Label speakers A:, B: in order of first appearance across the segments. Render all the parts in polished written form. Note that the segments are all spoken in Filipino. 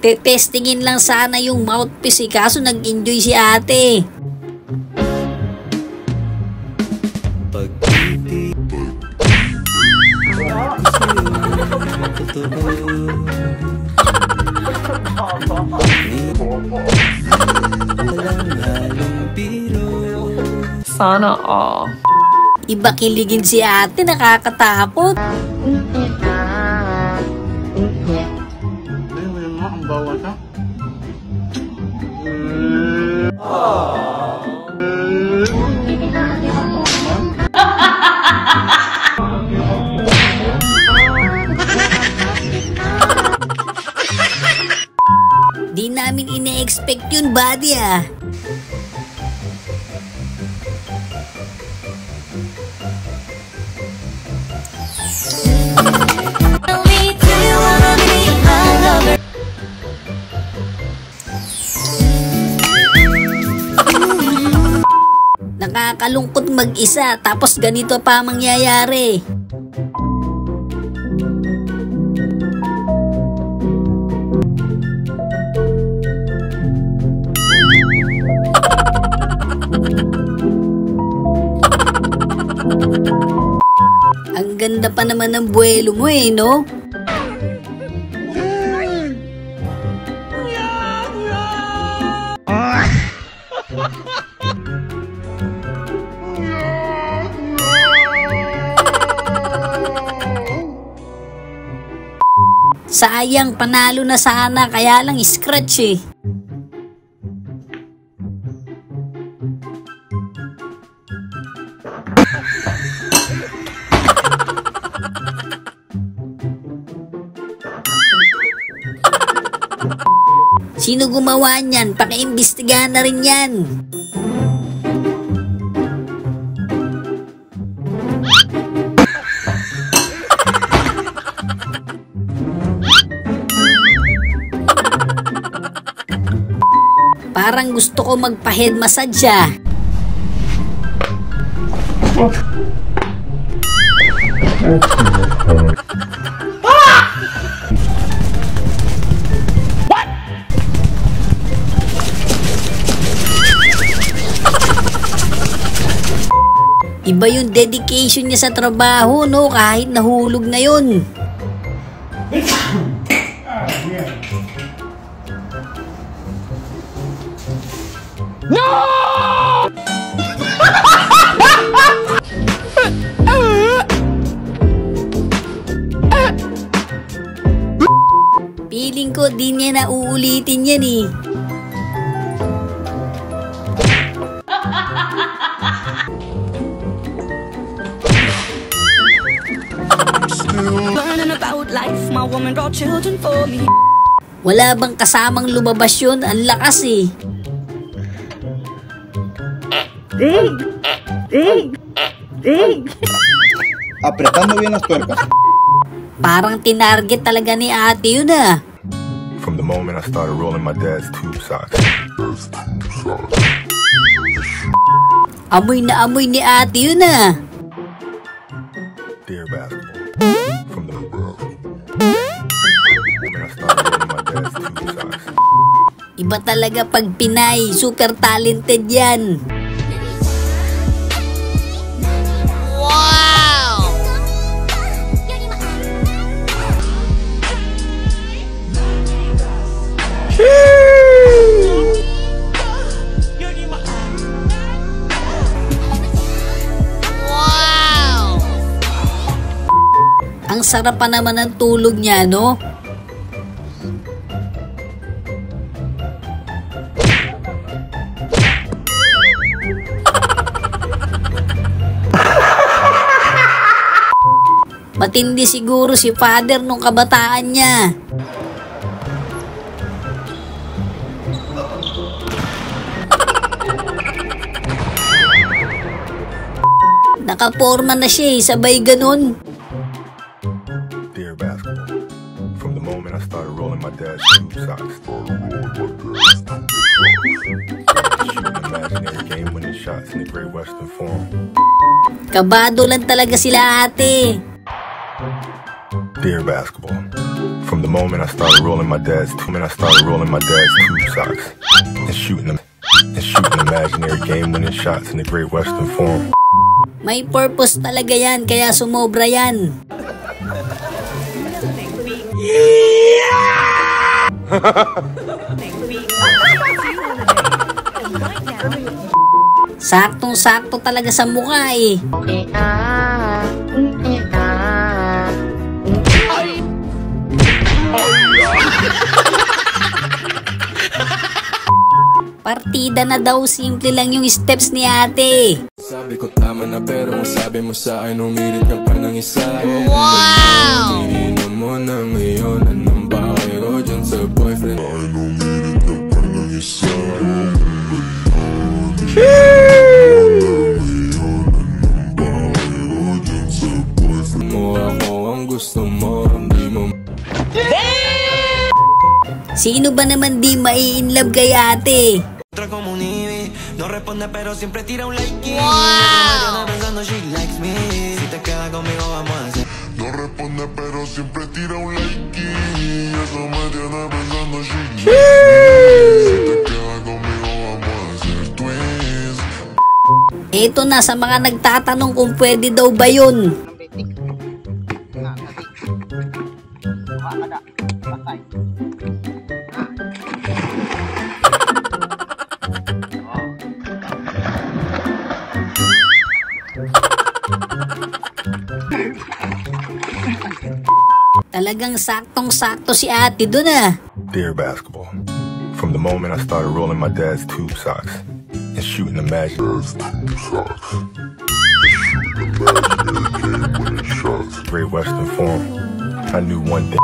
A: Testingin lang sana yung mouthpiece kaso nag-enjoy si ate.
B: Sana all.
A: Iba kiligin si ate, nakakatakot.
C: Ang bawat ha?
A: Di namin ine-expect yun, buddy ah. Nakakalungkot mag-isa tapos ganito pa mangyayari. Ang ganda pa naman ng buwelo mo no? Sayang, panalo na sana, kaya lang scratch eh. Sino gumawa niyan? Paki-imbestigahan na rin yan. Parang gusto ko magpa-head massage ah. What? Iba yung dedication niya sa trabaho, no? Kahit nahulog na yun. No! Feeling ko di niya na uulitin yan eh.
D: Learning about life, my woman brought children for me.
A: Wala bang kasamang lumabas yun? Ang lakas eh.
C: Apretando bien las tuercas.
A: Parang tinarget talaga ni ate yun ah.
E: From the moment I started rolling my dad's tube socks.
A: Amoy na amoy ni ate yun ah.
E: Dear basketball. From the moment I started rolling my dad's tube socks.
A: Iba talaga pag Pinay, super talented yan. Ang sarap pa naman ng tulog niya, no? Matindi siguro si father nung kabataan niya. Nakaporma na siya eh, sabay ganun.
E: Dear basketball. From the moment I started rolling my dad's tube socks. Shooting imaginary game-winning shots in the Great Western Form.
A: Kabado lang talaga sila ate.
E: Dear basketball. From the moment I started rolling my dad's tube socks and shooting imaginary game-winning shots in the Great Western Forum.
A: May purpose talaga yan, kaya sumobra yan. Saktong-sakto talaga sa mukha eh. Partida na daw, simple lang yung steps ni ate.
F: Sabi ko tama na pero ang sabi mo sa akin umirit ka pa ng isa.
A: Wow!
F: Iniinom mo na ngayon, anong bakit ko dyan sa boyfriend? Umirit ka pa ng isa. Mo ako ang gusto mo, hindi mo.
A: Sino ba naman di mai-inlove kay ate?
G: No responde pero siempre tira un like. Wow. Pensando she likes me. Si te quedas conmigo vamos a hacer.
H: No responde pero siempre tira un like. Eso me tiene pensando she likes me. Si te quedas conmigo vamos a hacer twins.
A: Eto na sa mga nagtatanong kung pwede daw ba yun. Talagang saktong-sakto si ate dun ah.
E: Dear basketball, from the moment I started rolling my dad's tube socks and shooting imaginary Great Western Forum, I knew one thing.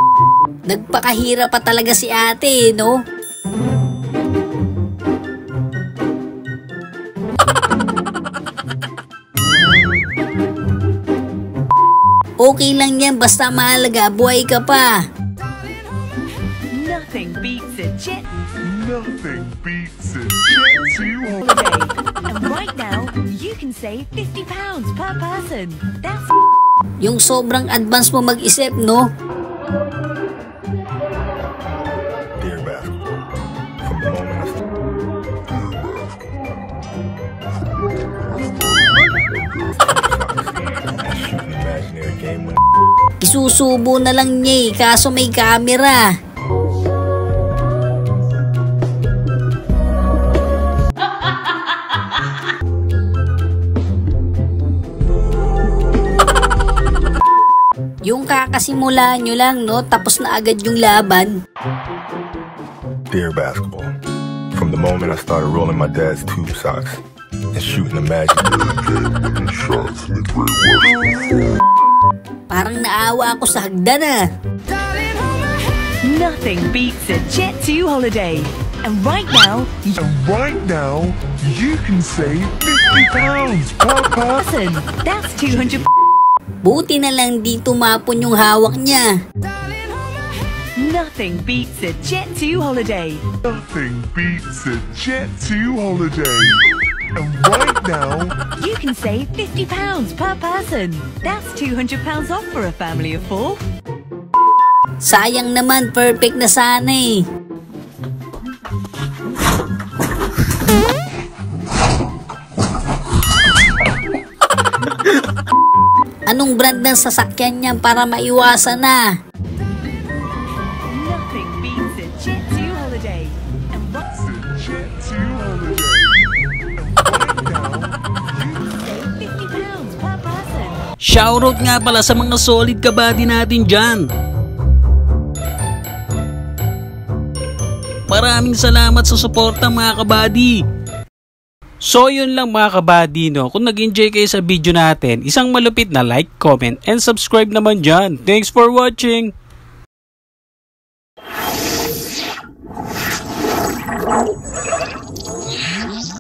A: Nagpakahirap pa talaga si ate, no? Okay lang yan, basta mahalaga, buhay ka pa.
D: Nothing beats a jet
H: Nothing beats a jet to
D: holiday. And right now, you can save £50 per person. That's
A: Yung sobrang advance mo mag-isip, no?
E: Dear basketball, from the moment I shooting imaginary game-winning.
A: Isusubo na lang niya eh, kaso may camera. Yung kakasimula nyo lang, no? Tapos na agad yung laban.
E: Dear basketball, from the moment I started rolling my dad's tube socks and shooting imaginary game-winning shots in the Great Western Forum.
A: Parang naawa ako sa hagdan ah.
D: Nothing beats a jet to holiday. And right now,
H: you can save £50 per person.
D: That's 200.
A: Buti na lang di tumapon yung hawak niya.
D: Nothing beats a jet to holiday.
H: Nothing beats a jet to holiday. And right now,
D: you can save £50 per person. That's £200 off for a family of 4.
A: Sayang naman, perfect na sana eh. Anong brand ng sasakyan niya para maiwasan na?
D: Nothing beats a jet to holiday. And
H: jet to holiday. And right now,
D: £50 per person.
I: Shoutout nga pala sa mga solid kabady natin dyan. Maraming salamat sa suporta mga kabady. So yun lang mga kabady, no? Kung nag-enjoy kayo sa video natin, isang malupit na like, comment, and subscribe naman dyan. Thanks for watching!